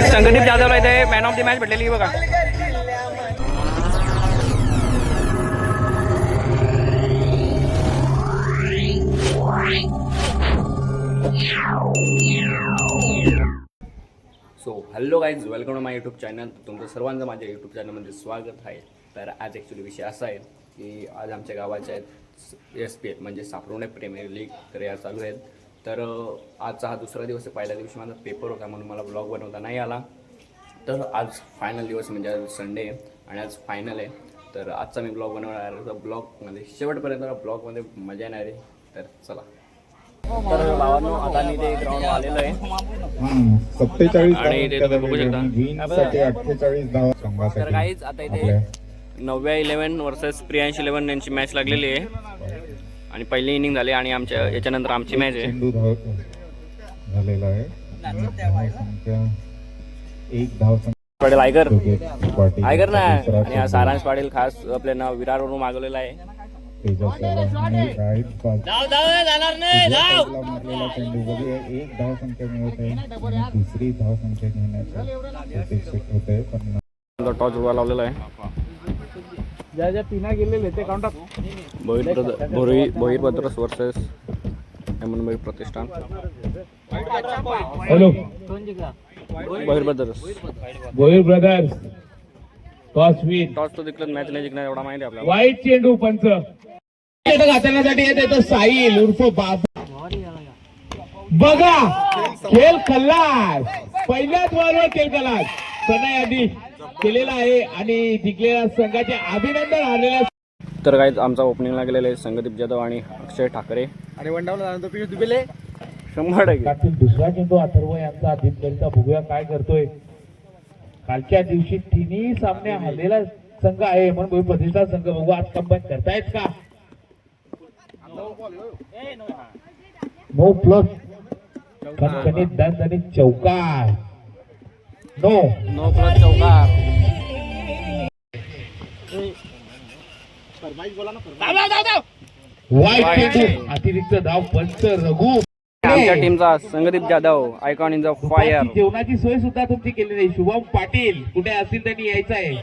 संगदीप जाधवला इथे man of the match भेटलेली बघा. So hello guys, welcome to my YouTube channel. तुमचं सर्वांचं माझ्या यूट्यूब चॅनलमध्ये स्वागत आहे. तर आज ॲक्च्युली विषय असा आहे की आज आमच्या गावाच्या आहेत SPL म्हणजे सापरोणे प्रीमियर लीग तर या चालू आहेत. तर आजचा हा दुसरा दिवस आहे. पहिल्या दिवशी माझा पेपर होता म्हणून मला ब्लॉग बनवता नाही आला. तर आज फायनल दिवस म्हणजे आज संडे आहे आणि आज फायनल आहे. तर आजचा मी ब्लॉग बनवणार आहे. तर ब्लॉगमध्ये शेवटपर्यंत ब्लॉगमध्ये मजा येणार आहे. तर चला. तर भावांनो, आता मी ते ग्राउंड आलेलो आहे 47 आणि इथे तुम्ही बघू शकता. तर काहीच आता इथे 9व्या 11 वर्सेस प्रियांश 11 यांची मॅच लागलेली आहे आणि पहिली इनिंग झाली आणि आमच्या याच्यानंतर आमची मॅच आहे. झालेला आहे. एक धाव पाटील आयगर ना आणि हा सारांश पाटील खास आपल्या नाव विरारवरून मागवलेला आहे. एक धाव संख्या मिळत आहे. दुसरी धाव संख्या घेण्याचं अपेक्षित होते पण टॉस उभा लावलेला आहे. ज्या ज्या पिना गेलेले ते काउंटात. भोईर ब्रदर्स वर्सेस एमन प्रतिष्ठान. हॅलो भोईर ब्रदर्स टॉस तो जिंकलं मॅच नाही जिंकणार एवढा माहिती आपल्याला. वाईट चेंडू पंच घातण्यासाठी येते तर साहिल उर्फ बाबू. बघा खेळ खल्लास, पहिल्याच बॉलवर खेळ खल्लास सनाई आधी केलेला आहे आणि जिंकलेल्या संघाचे अभिनंदन. आलेल्या तर काय आमचा ओपनिंगला गेलेले संगदीप जाधव आणि अक्षय ठाकरे आणि वनडाऊनला जाणार पियुष दुबेले 100%. दुसरा चेंडू अथर्व यांचा आदित्यचा बघूया काय करतोय. कालच्या दिवशी तिन्ही सामने हरलेला संघ आहे म्हणून प्रतिष्ठा संघ बघू आज कंबाईन करतायत का. 9+ खणखणीत दणदणीत चौकार. 9+ चौकार. वाईट चेंडू अतिरिक्त धाव पंच रघु. आमच्या टीमचा Sangdeep Jadhav icon in the fire. जेवणाची सोय सुद्धा तुमची केलेली आहे. शुभम पाटील कुठे असतील त्यांनी यायचं आहे.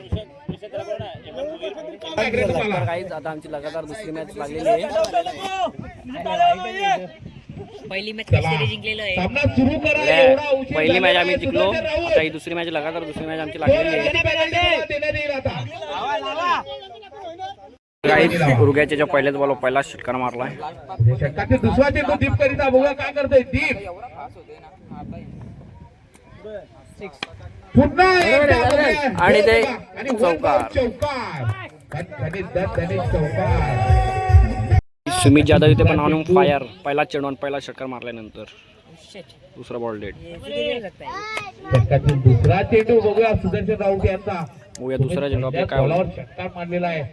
काहीच आता आमची लगातार दुसरी मॅच लागलेली आहे. पहिली मॅच जिंकलेलं आहे. सामना सुरू करा. एवढा उशीर पहिली मॅच आम्ही झाला जिंकलो. सुधाकर राऊत. आता ही दुसरी मॅच लगातार दुसरी मॅच आमची लागलेली आहे. काहीच उरुग्याच्या ज्या पहिल्याच बॉल पहिला षटकार मारलाय. दुसरा चेंडू दीप करिता बघूया काय करतोय दीप. पुन्हा आणि ते चौकार. सुमित जाधव इथे पण ऑन फायर. पहिला चेंडू आणि पहिला षटकार मारल्यानंतर दुसरा बॉल डेड. दुसरा चेंडू बघूया सुदर्शन राऊत यांचा. बघूया दुसरा चेंडू आपल्या काय होईल. षटकार मारलेला आहे.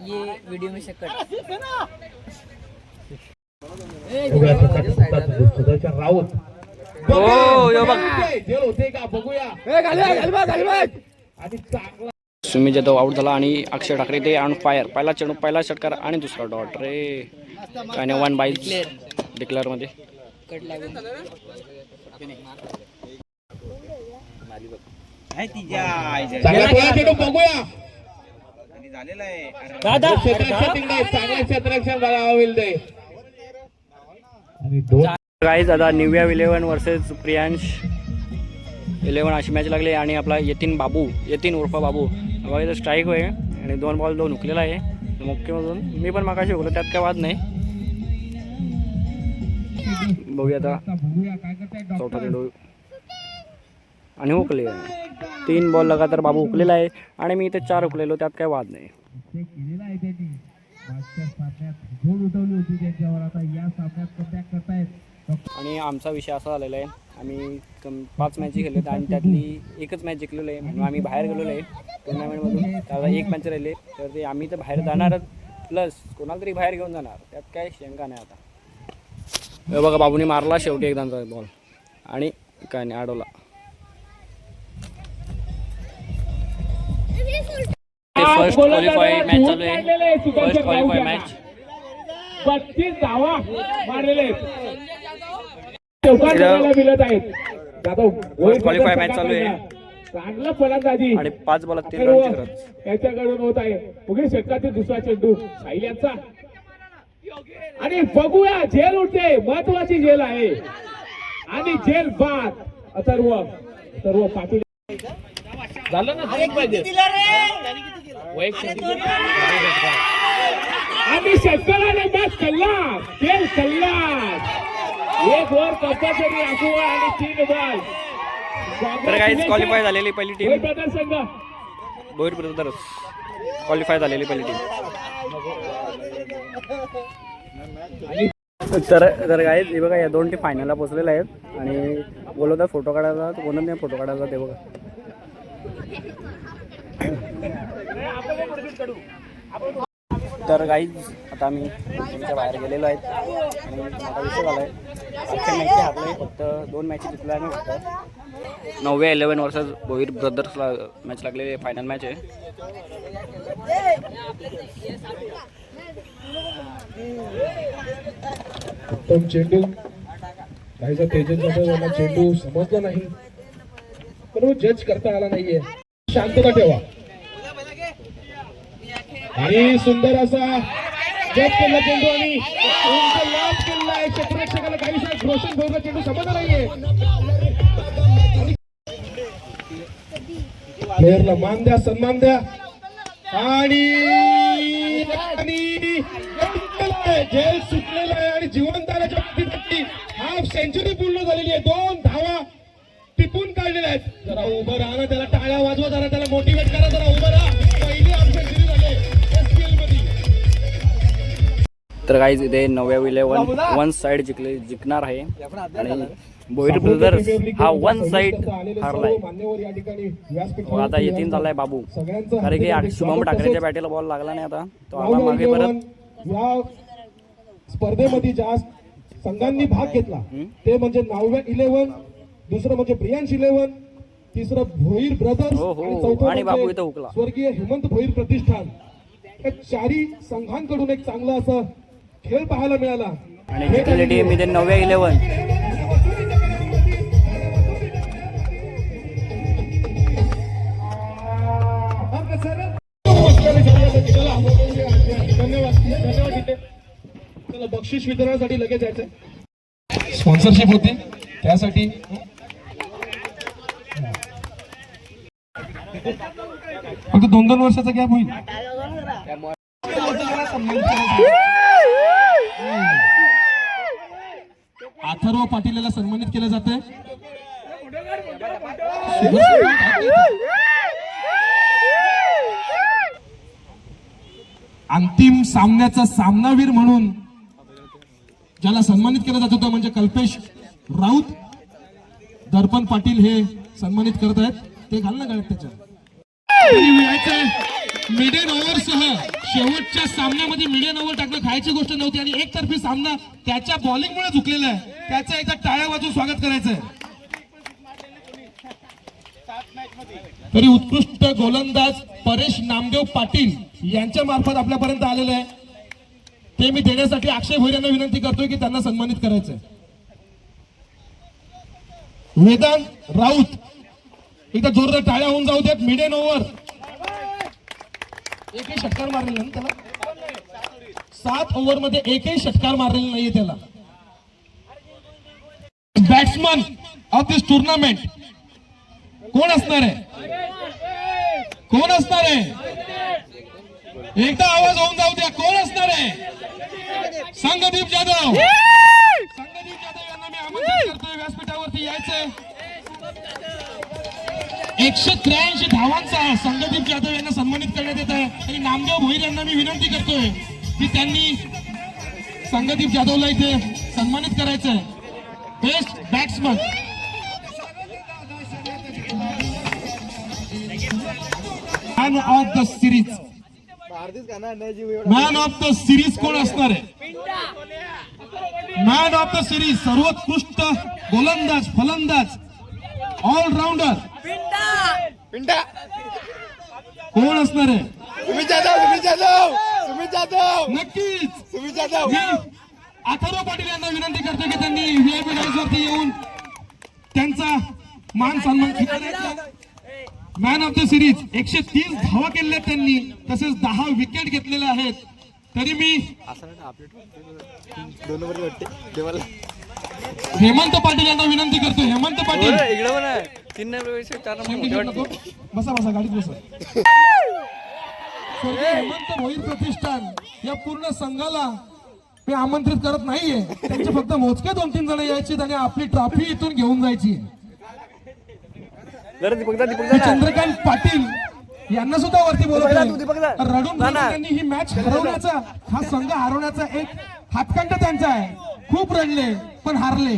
ये वीडियो में शक्कर सुदर्शन राऊत होते का बघूया. आणि चांगला सुमित जाधव आउट झाला आणि अक्षय ठाकरे ते ऑन फायर. पहिला चेंडू पहिला षटकार आणि दुसरा डॉट रे. काय नाही 1 बाय डिक्लेअर मध्ये. कट लागून बघूया. चांगलं क्षेत्ररक्षण होईल ते. गाईज आता न्यूया 11 वर्सेस प्रियांश 11 अशी मॅच लागली आणि आपला यतीन उर्फ बाबू बघा इथं स्ट्राईक होय आणि 2 बॉल 2 हुकलेला आहे मुख्यमधून. मी पण मागाशी हुकलो त्यात काय वाद नाही. बघूया आता चौथा चेंडू आणि हुकले. 3 बॉल लगातार बाबू हुकलेला आहे आणि मी इथे 4 हुकलेलो त्यात काय वाद नाही. आणि आमचा विषय असा झालेला आहे आम्ही 5 मॅची खेळलेत आणि त्यातली एकच मॅच जिंकलेलो आहे म्हणून आम्ही बाहेर गेलेलो आहे टुर्नामेंटमधून. त्याला 1 मॅच राहिले तर ते आम्ही तर बाहेर जाणारच प्लस कोणाला तरी बाहेर घेऊन जाणार त्यात काय शंका नाही. आता बघा बाबूने मारला शेवटी एकदाचा बॉल आणि काय नाही अडवला. फर्स्ट क्वालिफाय मॅच चालू आहे. फर्स्ट क्वालिफाय मॅच 32 धावा मारलेले चौकात मिळत आहेत. क्वालिफाय मॅच चालू आहे चांगला फलंदाजी आणि 5 बॉलात 3 रनची गरज. याच्याकडून होत आहे. उगीच षटकातील दुसरा चेंडू साहिल यांचा आणि बघूया झेल उठते. महत्वाची झेल आहे आणि झेल बाद. अथर्व पाटील झालं ना पाहिजे आणि षटकाराने मॅच कल्ला खेळ कल्ला. 1 ओव्हर कंपल्सरी राखू आणि 3 बॉल. तर काहीच क्वालिफाय झालेली पहिली टीम संघ भोईर ब्रदर्स क्वालिफाय झालेली पहिली टीम. तर गाईज हे बघा या 2 टीम फायनलला पोहोचलेल्या आहेत आणि बोलवतात फोटो काढायला. कोणच नाही फोटो काढायला ते बघा. तर गाईज आता आम्ही टीमच्या बाहेर गेलेलो आहेत आणि आता विषय झाला आहे. अख्ख्या मॅच हारले फक्त 2 मॅच जिंकल्या आम्ही फक्त. 9व्या 11 वर्षात भोईर ब्रदर्सला मॅच लागलेली फायनल मॅच आहे. उत्तम चेंडू काहीसा तेजस चेंडू समजला नाही पण जज करता आला नाहीये. शांतता ठेवा आणि सुंदर असा जज केला चेंडू आणि लाभ केला आहे. क्षेत्ररक्षकाला काहीसा घोषण भोगला चेंडू समजला नाहीये. प्लेअरला मान द्या सन्मान द्या आणि झेल सुटलेला आहे आणि जिवंताच्या बाबतीत हाफ सेंचुरी पूर्ण झालेली आहे. 2 धावा टिपून काढलेल्या आहेत. जरा उभं राहा ना, त्याला टाळ्या वाजवा, जरा त्याला मोटिवेट करा, जरा उभं राहा. पहिली हाफ सेंचुरी झाली SPL मध्ये. तर गाईज इथे 9व्या 11 1 साइड जिंकणार आहे आणि भोईर ब्रदर्स हा 1 साइड हारलाय. आता येतीन चाललाय बाबू कारण की शुभम ठाकरेच्या बॅटेला बॉल लागला नाही. आता तो आला मागे परत. या स्पर्धेमध्ये ज्या संघांनी भाग घेतला ते म्हणजे 9व्या 11, दुसरं म्हणजे ब्रियांश 11, तिसरं भोईर ब्रदर्स आणि चौथं आणि बाबू म्हणजे इथं हुकला. स्वर्गीय हेमंत भोईर प्रतिष्ठान. या 4ही संघांकडून एक चांगला असा खेळ पाहायला मिळाला आणि जिंकलेली टीम इथे 9व्या 11. धन्यवाद. चला बक्षीस वितरणासाठी लगेच जायचंय. स्पॉन्सरशिप होते त्यासाठी फक्त 2-2 वर्षाचा गॅप होईल. अथर्व पाटील याला सन्मानित केलं जातंय. अंतिम सामन्याचा सामनावीर म्हणून ज्याला सन्मानित केलं जात होतं म्हणजे कल्पेश राऊत. दर्पण पाटील हे सन्मानित करत आहेत. ते घाल ना गाड्यात त्याच्या मिडन ओव्हर सह शेवटच्या सामन्यामध्ये मिडन ओव्हर टाकणं खायची गोष्ट नव्हती आणि एकतर्फी सामना त्याच्या बॉलिंगमुळे झुकलेला आहे. त्याचा एकदा टाळ्या वाजवून स्वागत करायचंय. तरी उत्कृष्ट गोलंदाज परेश नामदेव पाटील यांच्या मार्फत आपल्यापर्यंत आलेलं आहे. ते मी देण्यासाठी अक्षय भोईर यांना विनंती करतोय की त्यांना सन्मानित करायचंय. वेदांत राऊत एकदा जोरदार टाळ्या होऊन जाऊ देत. मिडन ओव्हर एकही षटकार मारलेला नाही त्याला. 7 ओव्हर मध्ये एकही षटकार मारलेला नाहीये त्याला. बॅट्समन ऑफ दिस टुर्नामेंट कोण असणार आहे? कोण असणार आहे? एकदा आवाज होऊन जाऊ द्या. कोण असणार आहे? संगदीप जाधव. संगदीप जाधव यांना मी आमंत्रित करतोय व्यासपीठावरती यायचंय. 183 धावांचा संगदीप जाधव यांना सन्मानित करण्यात येत आहे आणि नामदेव भोईर यांना मी विनंती करतोय की त्यांनी संगदीप जाधवला इथे सन्मानित करायचंय. Best batsman man of the series. Man of the series कोण असणार आहे? मॅन ऑफ द सिरीज सर्वोत्कृष्ट गोलंदाज फलंदाज ऑलराऊंडर कोण असणार आहे? नक्कीच मी अथर्व पाटील यांना विनंती करतो की त्यांनी व्हीआयपी लाईन्सवरती येऊन त्यांचा मान सन्मान मॅन ऑफ द सिरीज 130 धावा केलेल्या त्यांनी, तसेच 10 विकेट घेतलेल्या आहेत. तरी मी हेमंत पाटील यांना विनंती करतो. हेमंत पाटील बसा बसा गाडीत बसा. हेमंत भोईर प्रतिष्ठान या पूर्ण संघाला मी आमंत्रित करत नाहीये. त्यांचे फक्त मोजके 2-3 जण यायचे आणि आपली ट्रॉफी इथून घेऊन जायची. चंद्रकांत पाटील यांना सुद्धा वरती बोलवतो. रडून त्यांनी ही मॅच हरवण्याचा, हा संघ हरवण्याचा एक हातखंड त्यांचा आहे. खूप रडले पण हारले.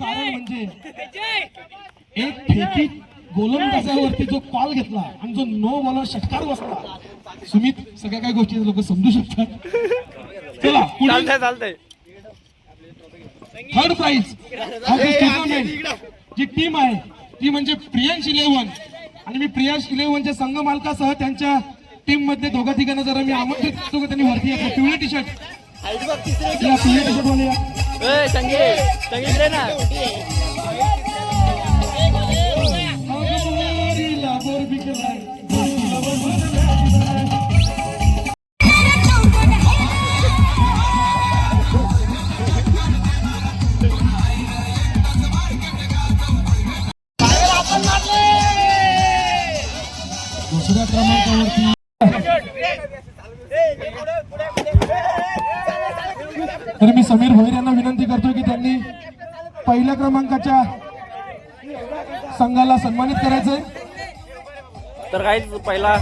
कारण म्हणजे एक ठेकी गोलंदाजावरती जो कॉल घेतला आणि जो नो बॉलर षटकार बसला. सुमित सगळ्या काही गोष्टी लोक समजू शकतात. चला चालतंय थर्ड प्राइज टुर्नामेंट जी टीम आहे ती म्हणजे प्रियांश 11. आणि मी प्रियांश 11च्या संघ मालकासह त्यांच्या टीम मधले दोघा तिघांना जरा मी आमंत्रित करतो की त्यांनी वरती यायचं. पिवळे टी शर्ट पिवळे टी शर्ट वाले दुसऱ्या क्रमांकावरती तर मी समीर भोईर यांना विनंती करतो की त्यांनी पहिल्या क्रमांकाच्या संघाला सन्मानित करायचंय. तर काहीच पहिला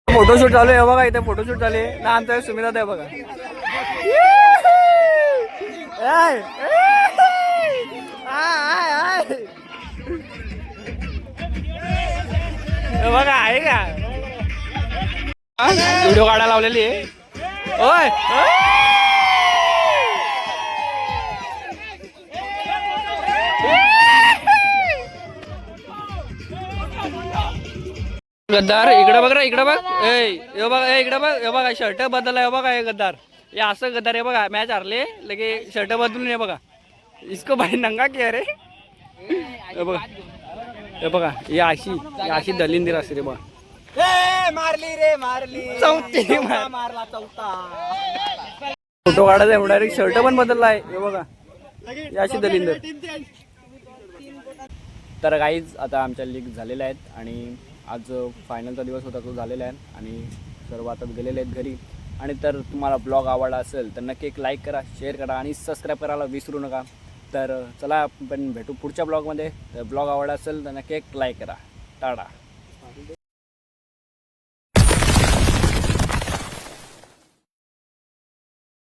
फोटोशूट चालू आहे बघा. इथे फोटोशूट चालू आहे ना. आमचा सुमिता आहे बघा. बघा आहे का व्हिडिओ काढायला लावलेली आहे. ओय गद्दार इकडे बघ रे. इकडे बघ. ए बघ इकडे बघ. हे बघा शर्ट बदलला. हे बघा हे गद्दार. हे असं गद्दार आहे बघा. मॅच हारले लगे शर्ट बदलून ये बघा. इसको भाई नंगा किया रे. हे बघा हे बघा. ही अशी दलिंदीर असते रे बघा. मारली चौथी मारला चौथा. फोटो काढायचा एवढा डायरेक्ट शर्ट पण बदलला आहे. हे बघा ही अशी दलिंदर. तर काहीच आता आमच्या लीग झालेल्या आहेत आणि आज फायनलचा दिवस होता तो झालेला आहे आणि सर्व आता गेलेले आहेत घरी. आणि तर तुम्हाला ब्लॉग आवडला असेल तर नक्की एक लाईक करा, शेअर करा आणि सबस्क्राईब करायला विसरू नका. तर चला आपण भेटू पुढच्या ब्लॉगमध्ये. तर ब्लॉग आवडला असेल तर नक्की एक लाईक करा. टाटा.